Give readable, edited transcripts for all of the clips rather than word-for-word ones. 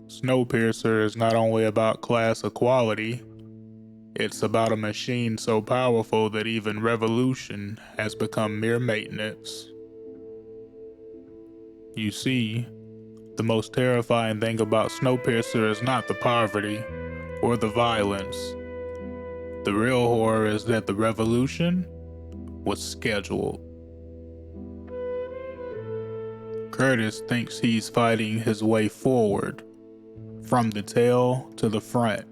Snowpiercer is not only about class equality, it's about a machine so powerful that even revolution has become mere maintenance. You see, the most terrifying thing about Snowpiercer is not the poverty or the violence. The real horror is that the revolution was scheduled. Curtis thinks he's fighting his way forward, from the tail to the front,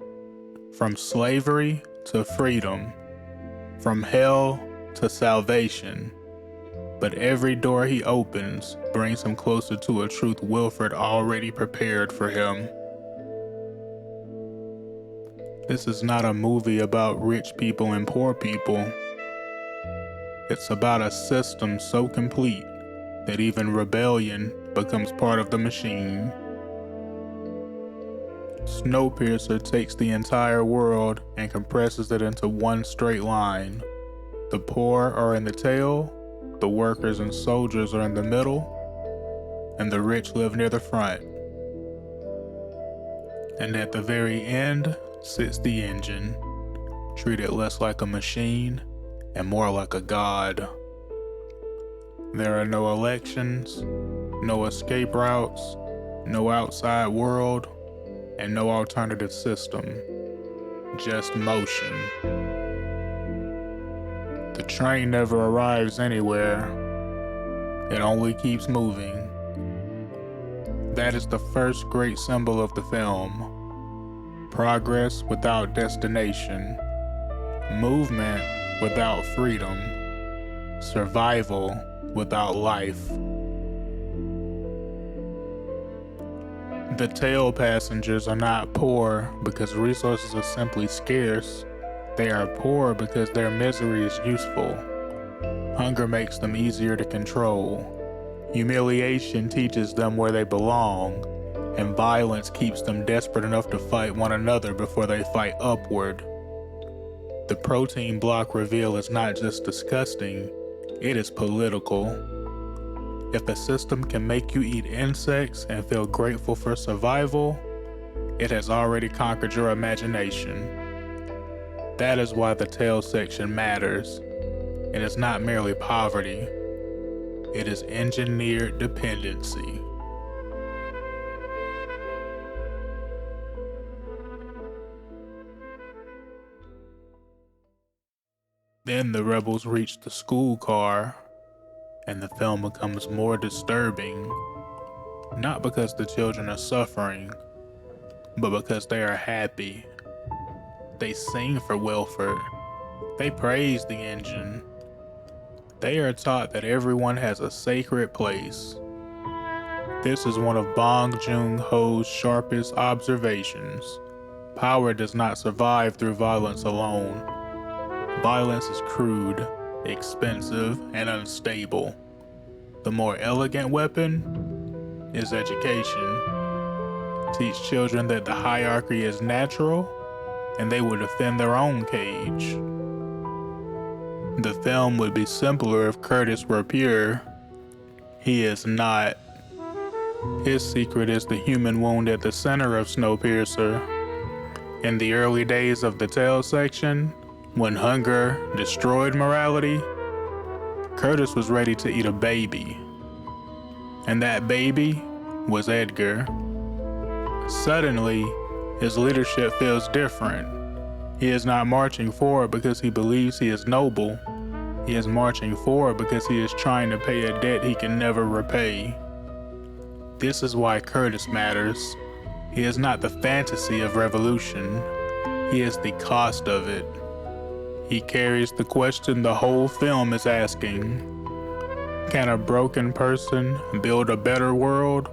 from slavery to freedom, from hell to salvation. But every door he opens brings him closer to a truth Wilford already prepared for him. This is not a movie about rich people and poor people. It's about a system so complete that even rebellion becomes part of the machine. Snowpiercer takes the entire world and compresses it into one straight line. The poor are in the tail, the workers and soldiers are in the middle, and the rich live near the front. And at the very end sits the engine, treated less like a machine and more like a god. There are no elections, no escape routes, no outside world, and no alternative system. Just motion. The train never arrives anywhere. It only keeps moving. That is the first great symbol of the film. Progress without destination. Movement without freedom. Survival without life. The tail passengers are not poor because resources are simply scarce. They are poor because their misery is useful. Hunger makes them easier to control. Humiliation teaches them where they belong, and violence keeps them desperate enough to fight one another before they fight upward. The protein block reveal is not just disgusting, it is political. If the system can make you eat insects and feel grateful for survival, it has already conquered your imagination. That is why the tail section matters. It is not merely poverty. It is engineered dependency. Then the rebels reach the school car, and the film becomes more disturbing, not because the children are suffering, but because they are happy. They sing for Wilford. They praise the engine. They are taught that everyone has a sacred place. This is one of Bong Joon-ho's sharpest observations. Power does not survive through violence alone. Violence is crude, expensive, and unstable. The more elegant weapon is education. Teach children that the hierarchy is natural, and they will defend their own cage. The film would be simpler if Curtis were pure. He is not. His secret is the human wound at the center of Snowpiercer. In the early days of the tail section, when hunger destroyed morality, Curtis was ready to eat a baby. And that baby was Edgar. Suddenly, his leadership feels different. He is not marching forward because he believes he is noble. He is marching forward because he is trying to pay a debt he can never repay. This is why Curtis matters. He is not the fantasy of revolution. He is the cost of it. He carries the question the whole film is asking. Can a broken person build a better world,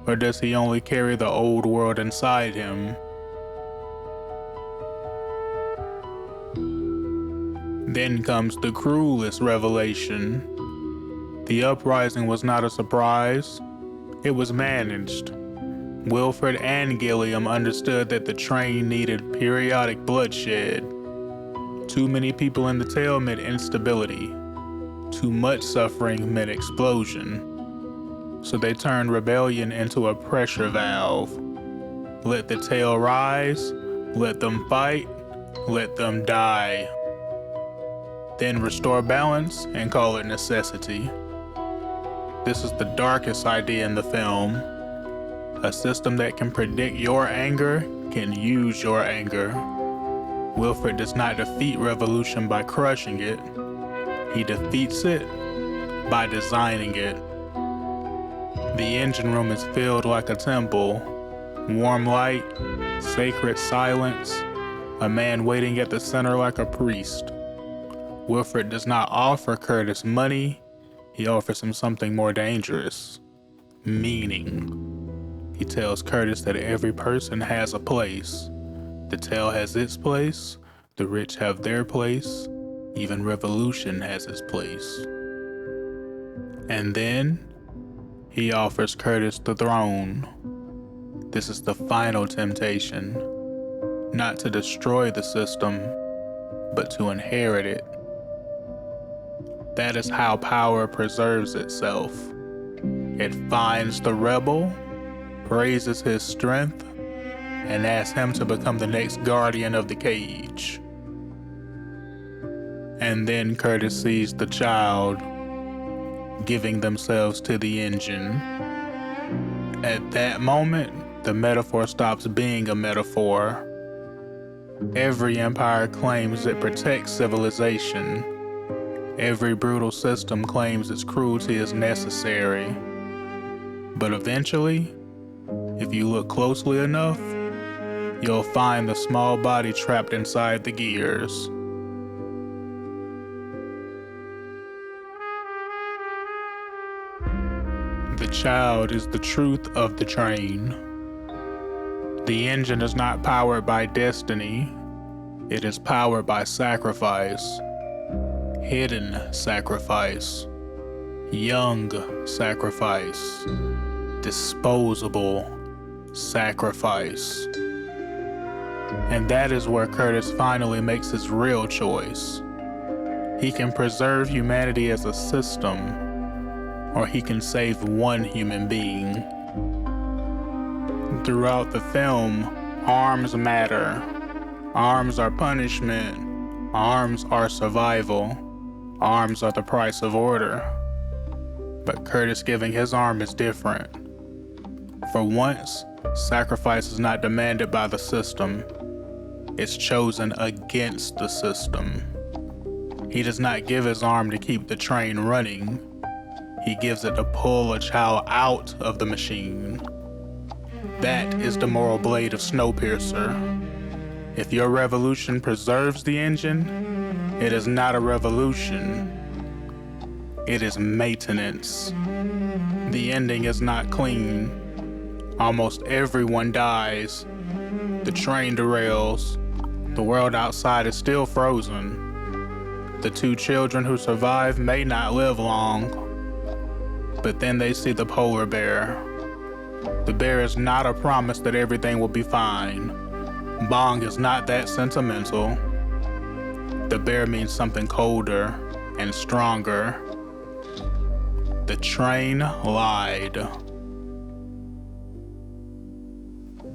or does he only carry the old world inside him? Then comes the cruelest revelation. The uprising was not a surprise. It was managed. Wilford and Gilliam understood that the train needed periodic bloodshed. Too many people in the tail meant instability. Too much suffering meant explosion. So they turned rebellion into a pressure valve. Let the tale rise, let them fight, let them die. Then restore balance and call it necessity. This is the darkest idea in the film. A system that can predict your anger can use your anger. Wilford does not defeat revolution by crushing it. He defeats it by designing it. The engine room is filled like a temple. Warm light, sacred silence, a man waiting at the center like a priest. Wilford does not offer Curtis money, he offers him something more dangerous: meaning. He tells Curtis that every person has a place. The tale has its place, the rich have their place, even revolution has its place. And then, he offers Curtis the throne. This is the final temptation, not to destroy the system, but to inherit it. That is how power preserves itself. It finds the rebel, praises his strength, and asks him to become the next guardian of the cage. And then Curtis sees the child giving themselves to the engine. At that moment, the metaphor stops being a metaphor. Every empire claims it protects civilization. Every brutal system claims its cruelty is necessary. But eventually, if you look closely enough, you'll find the small body trapped inside the gears. The child is the truth of the train. The engine is not powered by destiny. It is powered by sacrifice. Hidden sacrifice. Young sacrifice. Disposable sacrifice. And that is where Curtis finally makes his real choice. He can preserve humanity as a system, or he can save one human being. Throughout the film, arms matter. Arms are punishment. Arms are survival. Arms are the price of order. But Curtis giving his arm is different. For once, sacrifice is not demanded by the system. It's chosen against the system. He does not give his arm to keep the train running. He gives it to pull a child out of the machine. That is the moral blade of Snowpiercer. If your revolution preserves the engine, it is not a revolution. It is maintenance. The ending is not clean. Almost everyone dies. The train derails. The world outside is still frozen. The two children who survive may not live long. But then they see the polar bear. The bear is not a promise that everything will be fine. Bong is not that sentimental. The bear means something colder and stronger. The train lied.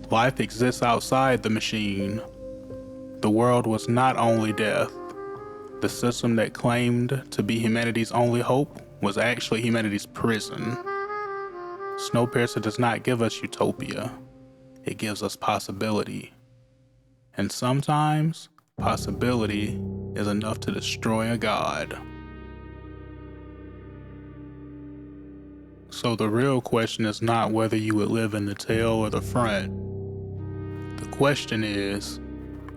Life exists outside the machine. The world was not only death. The system that claimed to be humanity's only hope was actually humanity's prison. Snowpiercer does not give us utopia. It gives us possibility. And sometimes, possibility is enough to destroy a god. So the real question is not whether you would live in the tail or the front. The question is,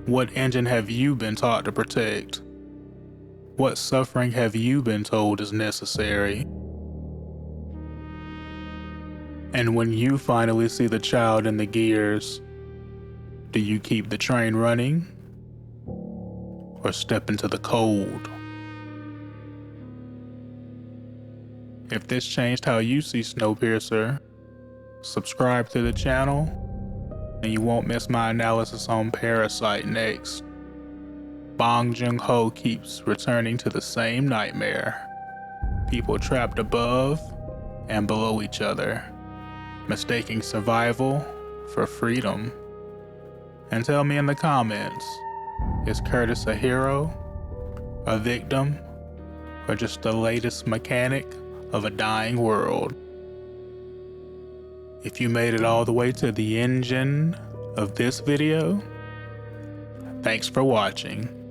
what engine have you been taught to protect? What suffering have you been told is necessary? And when you finally see the child in the gears, do you keep the train running or step into the cold? If this changed how you see Snowpiercer, subscribe to the channel and you won't miss my analysis on Parasite next. Bong Joon-ho keeps returning to the same nightmare. People trapped above and below each other, mistaking survival for freedom. And tell me in the comments, is Curtis a hero, a victim, or just the latest mechanic of a dying world? If you made it all the way to the engine of this video, thanks for watching.